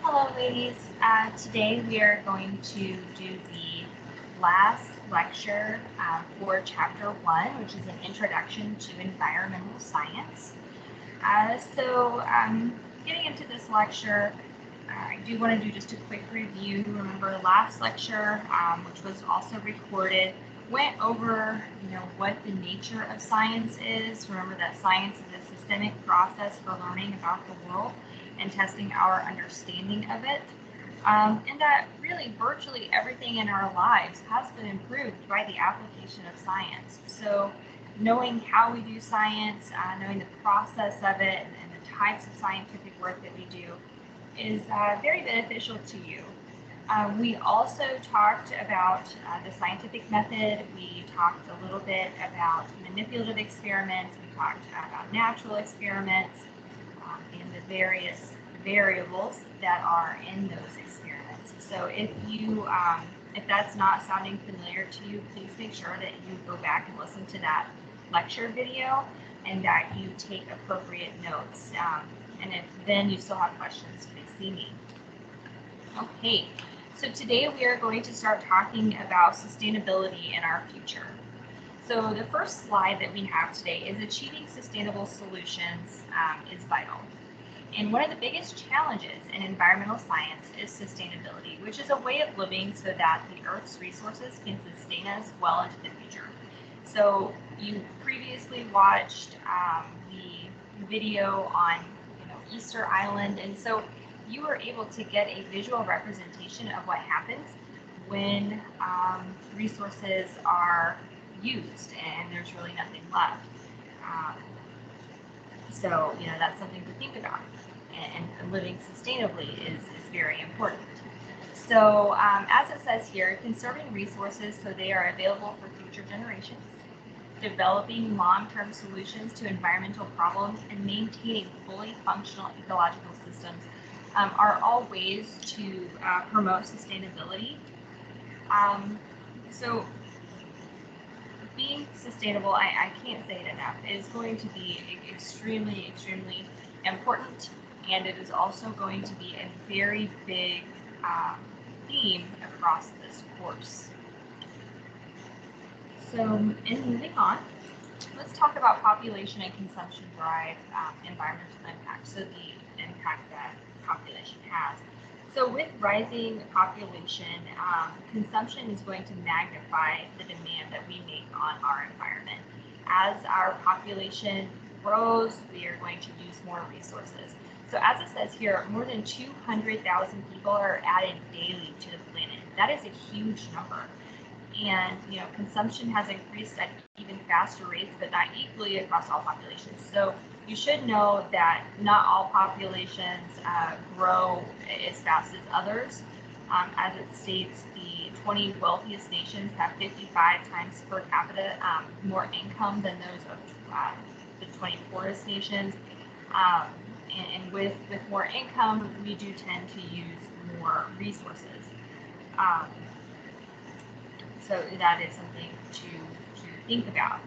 Hello ladies, today we are going to do the last lecture for chapter 1, which is an introduction to environmental science. Getting into this lecture, I do want to do just a quick review. Remember last lecture, which was also recorded, went over what the nature of science is. Remember that science is a systemic process for learning about the world and testing our understanding of it, and that really virtually everything in our lives has been improved by the application of science. So knowing how we do science, knowing the process of it, and the types of scientific work that we do is very beneficial to you. We also talked about the scientific method. We talked a little bit about manipulative experiments. We talked about natural experiments and the various variables that are in those experiments. So if that's not sounding familiar to you, please make sure that you go back and listen to that lecture video and that you take appropriate notes. And if then you still have questions, please see me. Okay, so today we are going to start talking about sustainability in our future. So the first slide that we have today is achieving sustainable solutions is vital. And one of the biggest challenges in environmental science is sustainability, which is a way of living so that the Earth's resources can sustain us well into the future. So you previously watched the video on Easter Island, and so you were able to get a visual representation of what happens when resources are used and there's really nothing left. So that's something to think about, and living sustainably is very important. So as it says here, conserving resources so they are available for future generations, developing long-term solutions to environmental problems, and maintaining fully functional ecological systems are all ways to promote sustainability. So being sustainable, I can't say it enough, is going to be extremely, extremely important, and it is also going to be a very big theme across this course. So in moving on, let's talk about population and consumption drive environmental impact, so the impact that population has. So with rising population, consumption is going to magnify the demand that we make on our environment. As our population grows, we are going to use more resources. So as it says here, more than 200,000 people are added daily to the planet. That is a huge number. And consumption has increased at even faster rates, but not equally across all populations. So you should know that not all populations grow as fast as others. As it states, the 20 wealthiest nations have 55 times per capita more income than those of the 20 poorest nations. And with more income, we do tend to use more resources. So that is something to think about.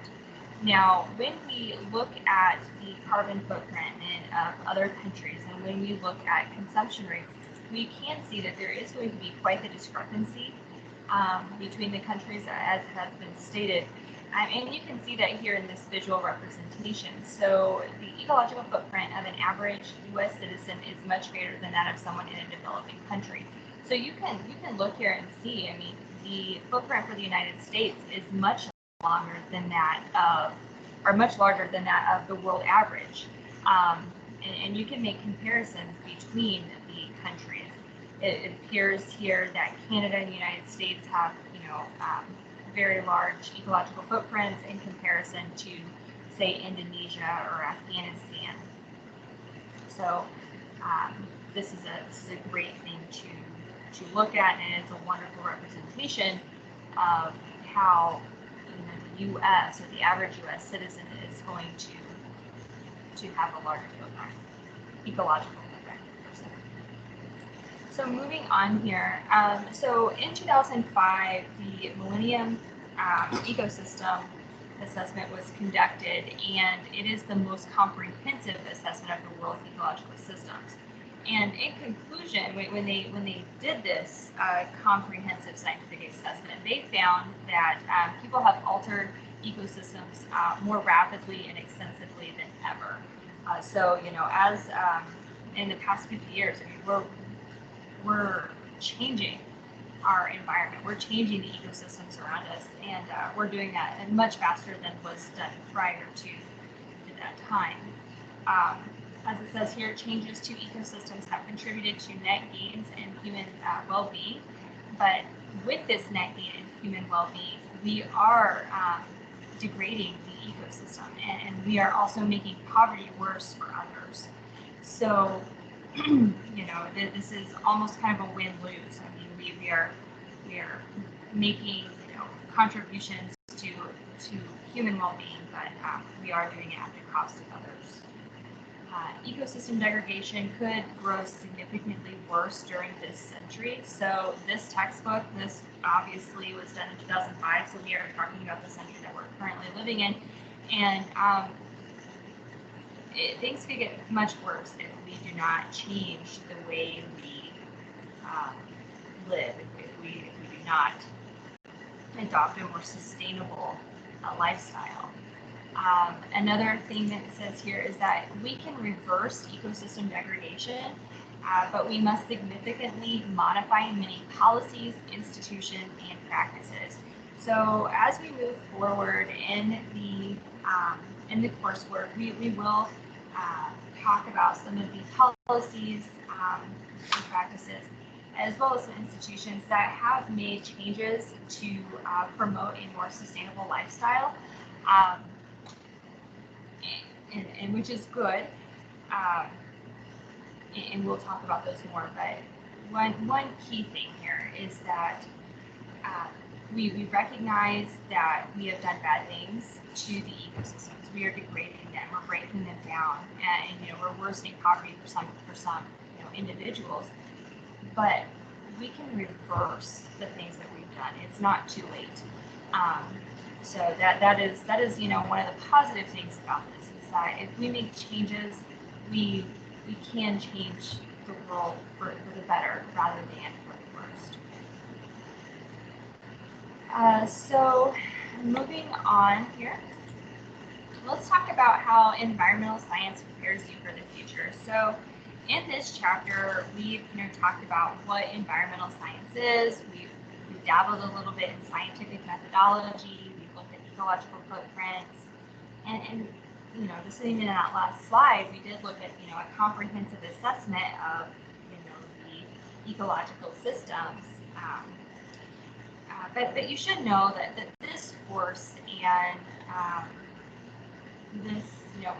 Now, when we look at the carbon footprint of other countries, and when we look at consumption rates, we can see that there is going to be quite the discrepancy between the countries, as has been stated. And you can see that here in this visual representation. So the ecological footprint of an average U.S. citizen is much greater than that of someone in a developing country. So you can look here and see, the footprint for the United States is much longer than that of, or much larger than that of the world average. And you can make comparisons between the countries. It appears here that Canada and the United States have, very large ecological footprints in comparison to, say, Indonesia or Afghanistan. So this is a great thing to look at, and it's a wonderful representation of how the U.S. or the average U.S. citizen is going to have a larger footprint, ecological footprint. So moving on here, so in 2005, the Millennium Ecosystem Assessment was conducted, and it is the most comprehensive assessment of the world's ecological systems. And in conclusion, when they did this comprehensive scientific assessment, they found that people have altered ecosystems more rapidly and extensively than ever. So, as in the past 50 years, I mean, we're changing our environment. We're changing the ecosystems around us, and we're doing that much faster than was done prior to that time. As it says here, changes to ecosystems have contributed to net gains in human well-being. But with this net gain in human well-being, we are degrading the ecosystem, and we are also making poverty worse for others. So, this is almost kind of a win-lose. I mean, we are making contributions to human well-being, but we are doing it at the cost of others. Ecosystem degradation could grow significantly worse during this century. So this textbook, this obviously was done in 2005, so we are talking about the century that we're currently living in, and things could get much worse if we do not change the way we live, if we do not adopt a more sustainable lifestyle. Another thing that it says here is that we can reverse ecosystem degradation, but we must significantly modify many policies, institutions, and practices. So as we move forward in the coursework, we will talk about some of these policies and practices, as well as some institutions that have made changes to promote a more sustainable lifestyle. And which is good, and we'll talk about those more. But one key thing here is that we recognize that we have done bad things to the ecosystems. We are degrading them, we're breaking them down, and we're worsening poverty for some individuals. But we can reverse the things that we've done. It's not too late. So that is one of the positive things about this is that if we make changes, we can change the world for the better rather than for the worst. So moving on here, let's talk about how environmental science prepares you for the future. So in this chapter, we've talked about what environmental science is. We've dabbled a little bit in scientific methodology. Ecological footprints, and just in that last slide, we did look at a comprehensive assessment of the ecological systems. But you should know that this course and this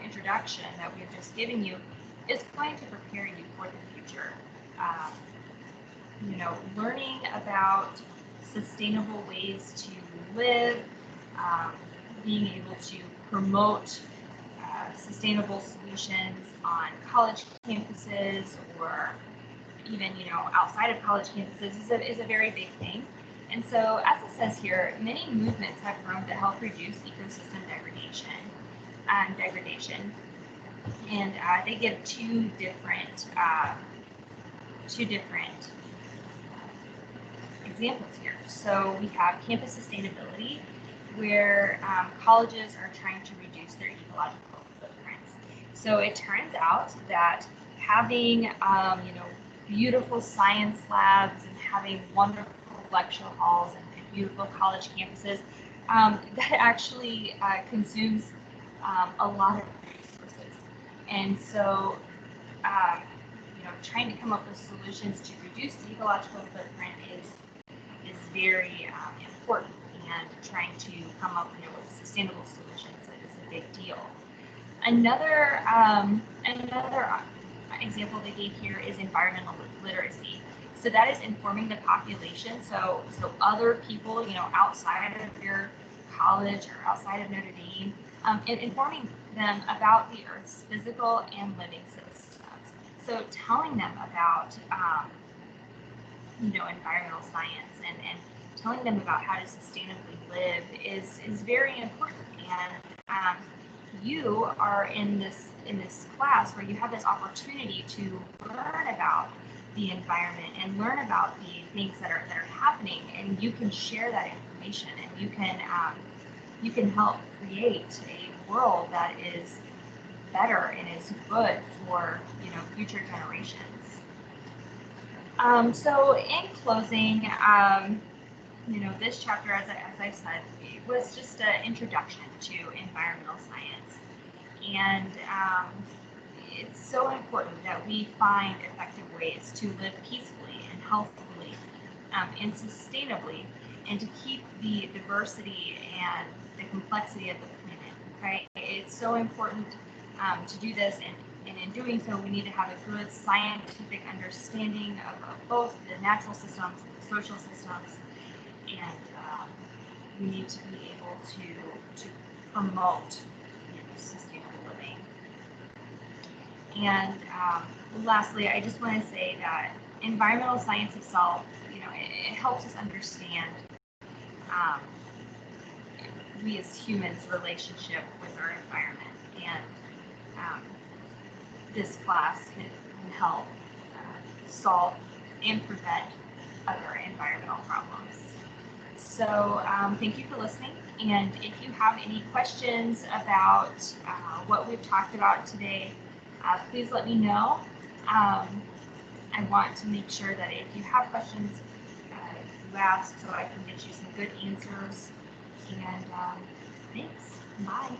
introduction that we've just given you is going to prepare you for the future. Learning about sustainable ways to live. Being able to promote sustainable solutions on college campuses or even outside of college campuses is a very big thing. And so, as it says here, many movements have grown to help reduce ecosystem degradation. And they give two different examples here. So we have campus sustainability, where colleges are trying to reduce their ecological footprints. So it turns out that having beautiful science labs and having wonderful lecture halls and beautiful college campuses, that actually consumes a lot of resources. And so trying to come up with solutions to reduce the ecological footprint is very important. And trying to come up with sustainable solutions is a big deal. Another example they gave here is environmental literacy. So that is informing the population. So other people, outside of your college or outside of Notre Dame, informing them about the Earth's physical and living systems. So telling them about environmental science and telling them about how to sustainably live is very important. And you are in this in this class where you have this opportunity to learn about the environment and learn about the things that are happening, and you can share that information, and you can help create a world that is better and is good for future generations. So in closing, this chapter, as I said, it was just an introduction to environmental science, and it's so important that we find effective ways to live peacefully and healthfully and sustainably, and to keep the diversity and the complexity of the planet, right? It's so important to do this, and in doing so, we need to have a good scientific understanding of both the natural systems and the social systems, and we need to be able to promote sustainable living. And lastly, I just want to say that environmental science itself, it helps us understand we as humans' relationship with our environment, and this class can help solve and prevent other environmental problems. So thank you for listening, and if you have any questions about what we've talked about today, please let me know. I want to make sure that if you have questions, you ask so I can get you some good answers. And thanks. Bye.